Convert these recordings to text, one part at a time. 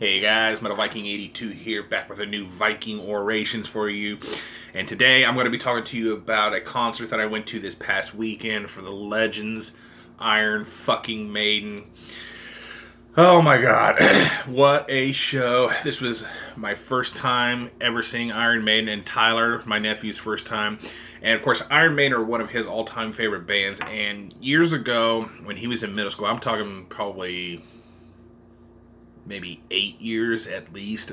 Hey guys, Metal Viking 82 here, back with a new Viking Orations for you. And today I'm going to be talking to you about a concert that I went to this past weekend for the Legends Iron fucking Maiden. Oh my god, what a show. This was my first time ever seeing Iron Maiden, and Tyler, my nephew's first time. And of course, Iron Maiden are one of his all-time favorite bands. And years ago, when he was in middle school, I'm talking probably maybe 8 years at least,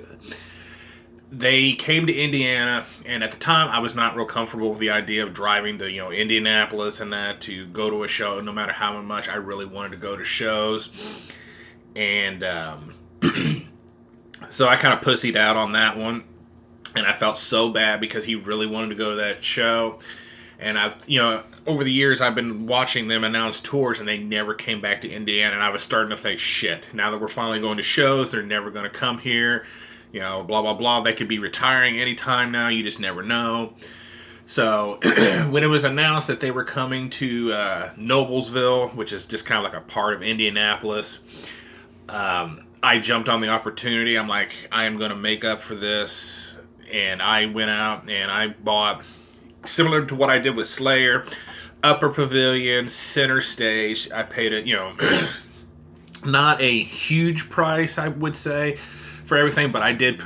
they came to Indiana, and at the time I was not real comfortable with the idea of driving to Indianapolis and that to go to a show, no matter how much I really wanted to go to shows. And so I kind of pussied out on that one, and I felt so bad because he really wanted to go to that show. And over the years, I've been watching them announce tours, and they never came back to Indiana. And I was starting to think, shit, now that we're finally going to shows, they're never going to come here. Blah, blah, blah. They could be retiring anytime now. You just never know. So when it was announced that they were coming to Noblesville, which is just kind of like a part of Indianapolis, I jumped on the opportunity. I'm like, I am going to make up for this. And I went out and I bought, similar to what I did with Slayer, upper pavilion, center stage. I paid not a huge price, I would say, for everything, but I did,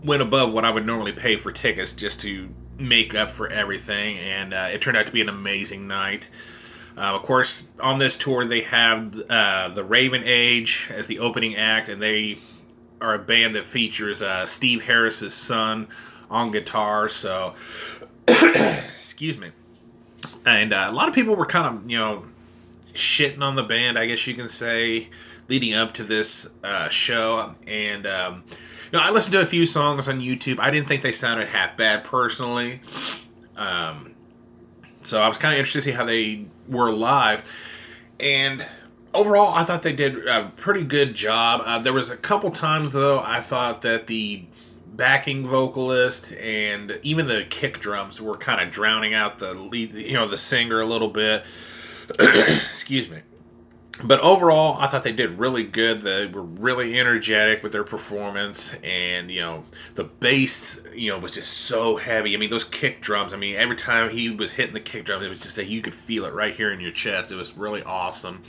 went above what I would normally pay for tickets just to make up for everything, and it turned out to be an amazing night. Of course, on this tour, they have the Raven Age as the opening act, and they are a band that features Steve Harris's son on guitar, so excuse me. And a lot of people were kind of, shitting on the band, I guess you can say, leading up to this show. And, I listened to a few songs on YouTube. I didn't think they sounded half bad, personally. So I was kind of interested to see how they were live. And overall, I thought they did a pretty good job. There was a couple times, though, I thought that the backing vocalist and even the kick drums were kind of drowning out the lead, the singer a little bit. Excuse me. But overall, I thought they did really good. They were really energetic with their performance, and the bass, was just so heavy. I mean, those kick drums. I mean, every time he was hitting the kick drums, it was just like you could feel it right here in your chest. It was really awesome.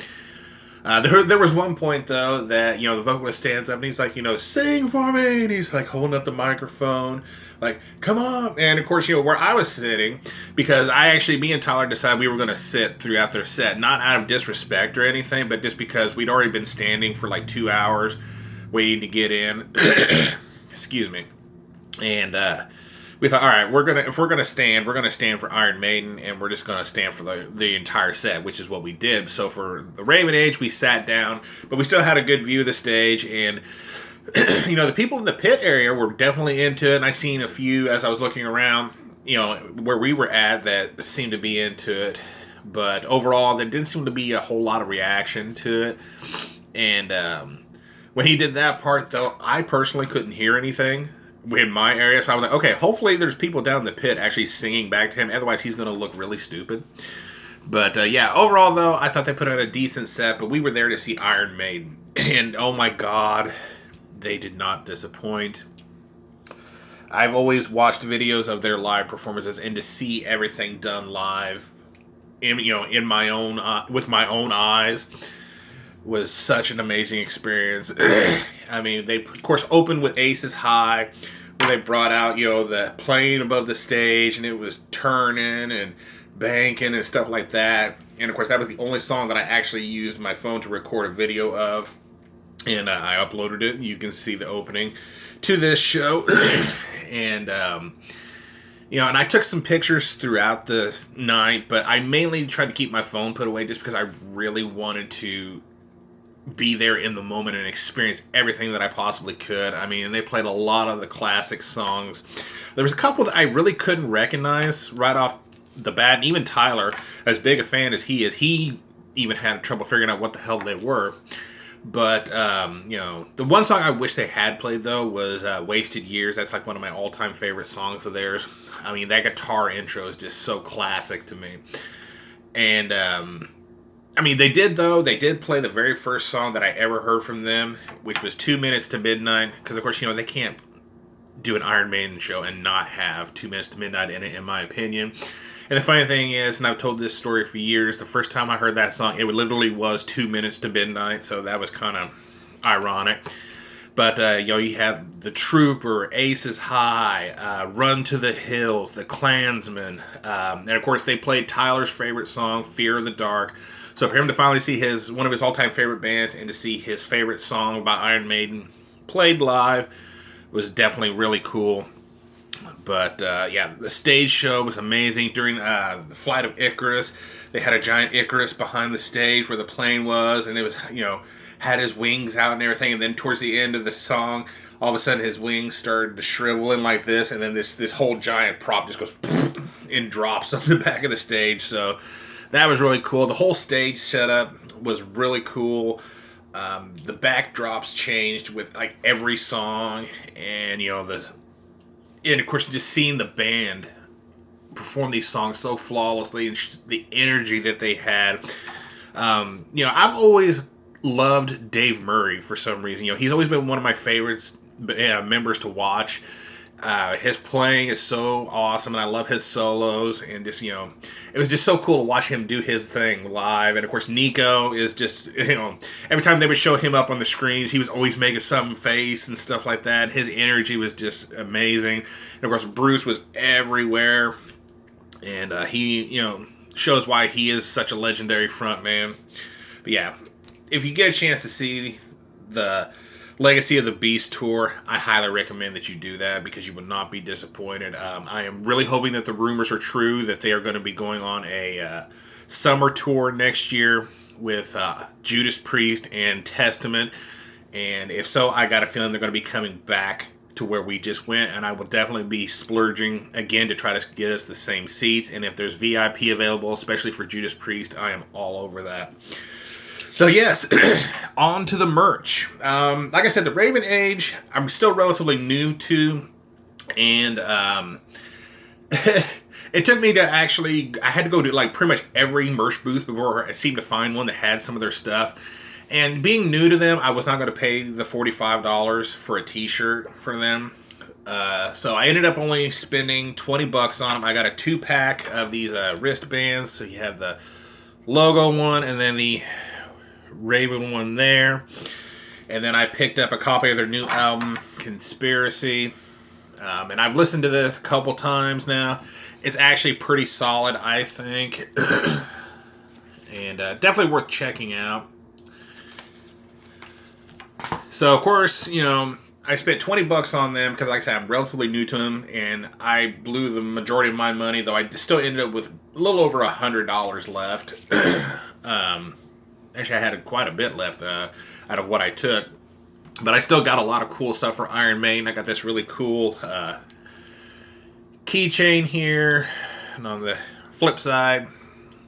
There was one point, though, that, the vocalist stands up and he's like, sing for me. And he's like holding up the microphone, like, come on. And of course, where I was sitting, because me and Tyler decided we were going to sit throughout their set, not out of disrespect or anything, but just because we'd already been standing for like 2 hours waiting to get in. Excuse me. And, we thought, all right, if we're gonna stand, we're gonna stand for Iron Maiden, and we're just gonna stand for the entire set, which is what we did. So for the Raven Age, we sat down, but we still had a good view of the stage, and the people in the pit area were definitely into it. And I seen a few as I was looking around, where we were at, that seemed to be into it. But overall, there didn't seem to be a whole lot of reaction to it. And when he did that part, though, I personally couldn't hear anything in my area, so I was like, okay, hopefully there's people down in the pit actually singing back to him, otherwise he's going to look really stupid. But overall, though, I thought they put on a decent set, but we were there to see Iron Maiden, and oh my god, they did not disappoint. I've always watched videos of their live performances, and to see everything done live, in my own with my own eyes, was such an amazing experience. I mean, they, of course, opened with Aces High, where they brought out, the plane above the stage, and it was turning and banking and stuff like that. And, of course, that was the only song that I actually used my phone to record a video of. And I uploaded it. You can see the opening to this show. And, and I took some pictures throughout this night, but I mainly tried to keep my phone put away just because I really wanted to be there in the moment and experience everything that I possibly could. I mean, they played a lot of the classic songs. There was a couple that I really couldn't recognize right off the bat, and even Tyler, as big a fan as he is, he even had trouble figuring out what the hell they were. But, the one song I wish they had played, though, was Wasted Years. That's like one of my all-time favorite songs of theirs. I mean, that guitar intro is just so classic to me. And, I mean, they did though. They did play the very first song that I ever heard from them, which was 2 Minutes to Midnight. Because of course, they can't do an Iron Maiden show and not have 2 Minutes to Midnight in it, in my opinion. And the funny thing is, and I've told this story for years, the first time I heard that song, it literally was 2 Minutes to Midnight. So that was kind of ironic. But, you have The Trooper, Aces High, Run to the Hills, The Klansman. And, of course, they played Tyler's favorite song, Fear of the Dark. So for him to finally see one of his all-time favorite bands and to see his favorite song by Iron Maiden played live was definitely really cool. But, the stage show was amazing. During the Flight of Icarus, they had a giant Icarus behind the stage where the plane was, and it was, had his wings out and everything, and then towards the end of the song, all of a sudden his wings started to shrivel in like this, and then this whole giant prop just goes and drops on the back of the stage. So that was really cool. The whole stage setup was really cool. The backdrops changed with like every song, and and of course just seeing the band perform these songs so flawlessly and the energy that they had. I've always loved Dave Murray for some reason. He's always been one of my favorites members to watch. His playing is so awesome, and I love his solos. And just it was just so cool to watch him do his thing live. And of course, Nico is just every time they would show him up on the screens, he was always making some face and stuff like that. His energy was just amazing. And of course, Bruce was everywhere, and he shows why he is such a legendary frontman. But yeah, if you get a chance to see the Legacy of the Beast tour, I highly recommend that you do that because you will not be disappointed. I am really hoping that the rumors are true that they are going to be going on a summer tour next year with Judas Priest and Testament. And if so, I got a feeling they're going to be coming back to where we just went, and I will definitely be splurging again to try to get us the same seats. And if there's VIP available, especially for Judas Priest, I am all over that. So yes, on to the merch. Like I said, the Raven Age, I'm still relatively new to, and it took me to I had to go to like pretty much every merch booth before I seemed to find one that had some of their stuff. And being new to them, I was not going to pay the $45 for a t-shirt for them. So I ended up only spending $20 on them. I got a 2-pack of these wristbands. So you have the logo one and then the Raven one there, and then I picked up a copy of their new album Conspiracy, and I've listened to this a couple times now. It's actually pretty solid, I think, and definitely worth checking out. So of course, I spent $20 on them because, like I said, I'm relatively new to them, and I blew the majority of my money, though I still ended up with a little over $100 left. Actually, I had quite a bit left out of what I took. But I still got a lot of cool stuff for Iron Maiden. I got this really cool keychain here. And on the flip side,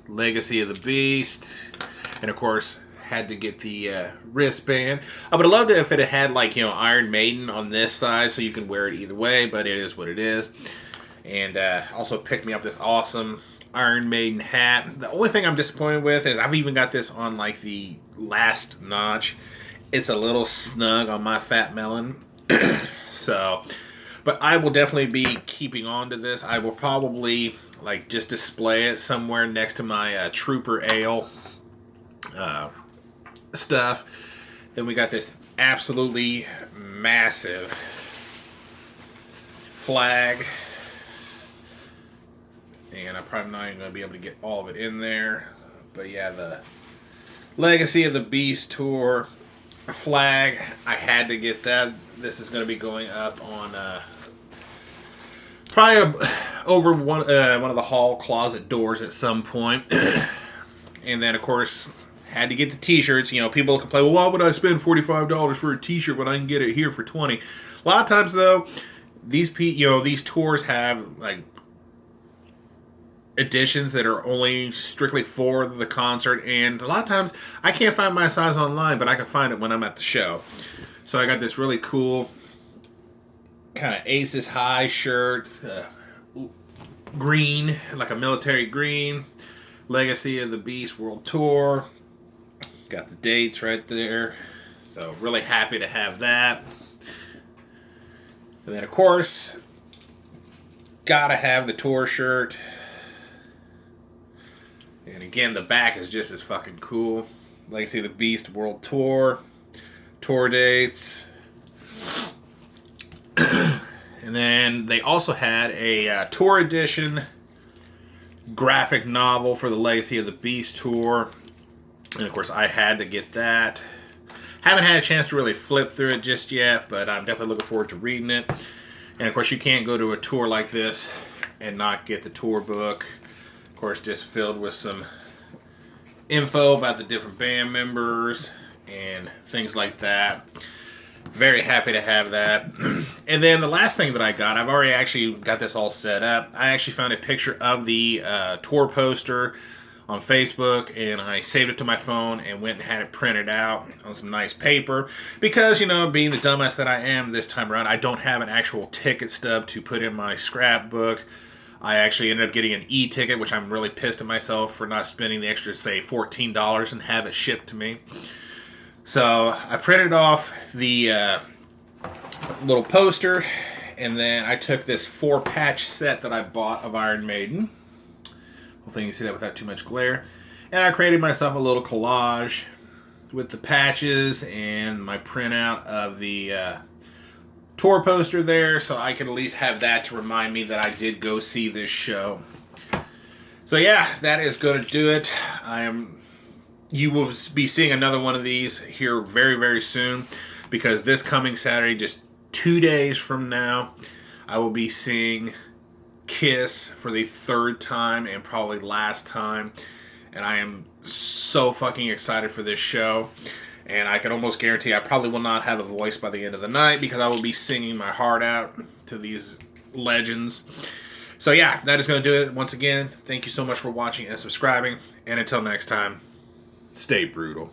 Legacy of the Beast. And of course, had to get the wristband. I would have loved it if it had like, Iron Maiden on this side so you can wear it either way. But it is what it is. And also picked me up this awesome Iron Maiden hat. The only thing I'm disappointed with is I've even got this on like the last notch. It's a little snug on my fat melon. So, but I will definitely be keeping on to this. I will probably like just display it somewhere next to my Trooper Ale stuff. Then we got this absolutely massive flag. And I'm probably not even going to be able to get all of it in there. But yeah, the Legacy of the Beast tour flag, I had to get that. This is going to be going up on probably over one of the hall closet doors at some point. And then, of course, had to get the t-shirts. People will complain, well, why would I spend $45 for a t-shirt when I can get it here for $20? A lot of times, though, these tours have, like, editions that are only strictly for the concert, and a lot of times I can't find my size online, but I can find it when I'm at the show. So I got this really cool kind of Aces High shirt, green, like a military green, Legacy of the Beast World Tour. Got the dates right there. So really happy to have that. And then of course, gotta have the tour shirt. And again, the back is just as fucking cool. Legacy of the Beast World Tour. Tour dates. And then they also had a tour edition graphic novel for the Legacy of the Beast tour. And of course, I had to get that. Haven't had a chance to really flip through it just yet, but I'm definitely looking forward to reading it. And of course, you can't go to a tour like this and not get the tour book. Of course, just filled with some info about the different band members and things like that. Very happy to have that. And then the last thing that I got, I've already actually got this all set up. I actually found a picture of the tour poster on Facebook, and I saved it to my phone and went and had it printed out on some nice paper. Because, you know, being the dumbass that I am this time around, I don't have an actual ticket stub to put in my scrapbook. I actually ended up getting an e-ticket, which I'm really pissed at myself for not spending the extra, say, $14 and have it shipped to me. So I printed off the little poster, and then I took this 4-patch set that I bought of Iron Maiden. Hopefully you can see that without too much glare. And I created myself a little collage with the patches and my printout of the tour poster there, so I could at least have that to remind me that I did go see this show. So yeah, that is going to do it. You will be seeing another one of these here very, very soon, because this coming Saturday, just 2 days from now, I will be seeing Kiss for the 3rd time and probably last time. And I am so fucking excited for this show. And I can almost guarantee I probably will not have a voice by the end of the night, because I will be singing my heart out to these legends. So yeah, that is going to do it. Once again, thank you so much for watching and subscribing. And until next time, stay brutal.